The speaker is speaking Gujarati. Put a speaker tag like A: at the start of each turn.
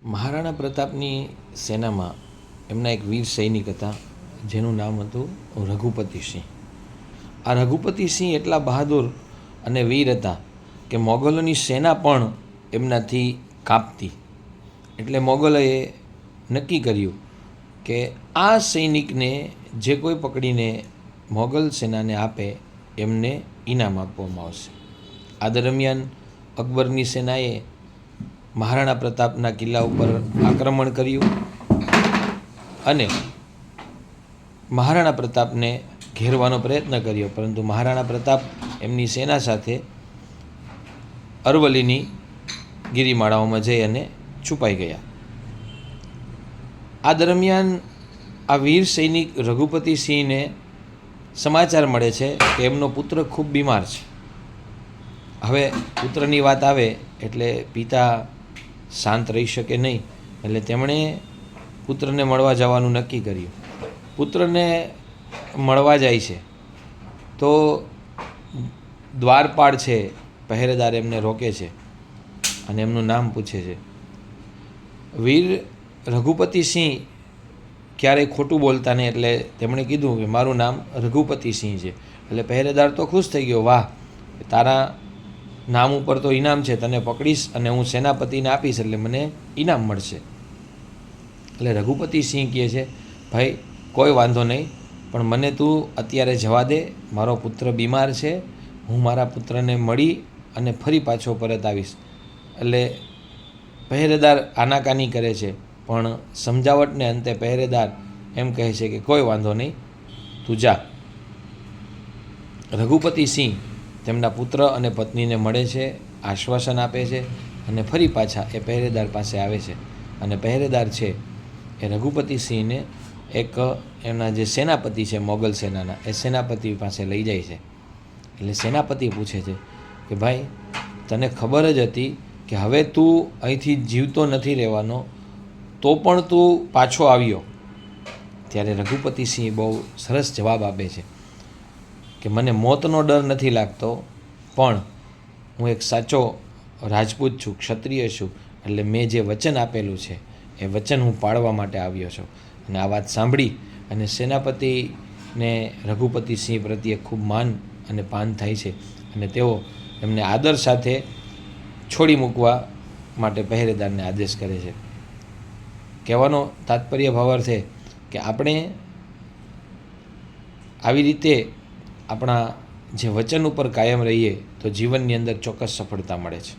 A: મહારાણા પ્રતાપની સેનામાં એમના એક વીર સૈનિક હતા જેનું નામ હતું રઘુપતિસિંહ. આ રઘુપતિસિંહ એટલા બહાદુર અને વીર હતા કે મોગલોની સેના પણ એમનાથી કાપતી. એટલે મોગલોએ નક્કી કર્યું કે આ સૈનિકને જે કોઈ પકડીને મોગલ સેનાને આપે એમને ઇનામ આપવામાં આવશે. આ દરમિયાન અકબરની સેનાએ મહારાણા પ્રતાપના કિલ્લા ઉપર આક્રમણ કર્યું અને મહારાણા પ્રતાપને ઘેરવાનો પ્રયત્ન કર્યો, પરંતુ મહારાણા પ્રતાપ એમની સેના સાથે અરવલ્લીની ગિરિમાળાઓમાં જઈ અને છુપાઈ ગયા. આ દરમિયાન આ વીર સૈનિક રઘુપતિસિંહને સમાચાર મળે છે કે એમનો પુત્ર ખૂબ બીમાર છે. હવે પુત્રની વાત આવે એટલે પિતા શાંત રહી શકે નહીં, એટલે તેમણે પુત્રને મળવા જવાનું નક્કી કર્યું. પુત્રને મળવા જાય છે તો દ્વારપાળ છે, પહેરેદાર, એમને રોકે છે અને એમનું નામ પૂછે છે. વીર રઘુપતિસિંહ ક્યારેય ખોટું બોલતા નહીં, એટલે તેમણે કીધું કે મારું નામ રઘુપતિસિંહ છે. એટલે પહેરેદાર તો ખુશ થઈ ગયો, વાહ, તારા નામ ઉપર તો ઇનામ છે, તને પકડીશ અને હું સેનાપતિને આપીશ એટલે મને ઇનામ મળશે. એટલે રઘુપતિસિંહ કહે છે, ભાઈ કોઈ વાંધો નહીં, પણ મને તું અત્યારે જવા દે, મારો પુત્ર બીમાર છે, હું મારા પુત્રને મળી અને ફરી પાછો પરત આવીશ. એટલે પહેરેદાર આનાકાની કરે છે, પણ સમજાવટને અંતે પહેરેદાર એમ કહે છે કે કોઈ વાંધો નહીં, તું જા. રઘુપતિસિંહ તેમના પુત્ર અને પત્નીને મળે છે, આશ્વાસન આપે છે અને ફરી પાછા એ પહેરેદાર પાસે આવે છે. અને પહેરેદાર છે એ રઘુપતિસિંહને એક એમના જે સેનાપતિ છે મોગલ સેનાના, એ સેનાપતિ પાસે લઈ જાય છે. એટલે સેનાપતિ પૂછે છે કે ભાઈ, તને ખબર જ હતી કે હવે તું અહીંથી જીવતો નથી રહેવાનો, તો પણ તું પાછો આવ્યો. ત્યારે રઘુપતિસિંહ બહુ સરસ જવાબ આપે છે કે મને મોતનો ડર નથી લાગતો, પણ હું એક સાચો રાજપૂત છું, ક્ષત્રિય છું, એટલે મેં જે વચન આપેલું છે એ વચન હું પાળવા માટે આવ્યો છું. અને આ વાત સાંભળી અને સેનાપતિને રઘુપતિસિંહ પ્રત્યે ખૂબ માન અને પાન થાય છે અને તેઓ એમને આદર સાથે છોડી મૂકવા માટે પહેરેદારને આદેશ કરે છે. કહેવાનો તાત્પર્ય ભાવાર્થ છે કે આપણે આવી રીતે આપણા જે વચન ઉપર કાયમ રહીએ તો જીવનની અંદર ચોક્કસ સફળતા મળે છે.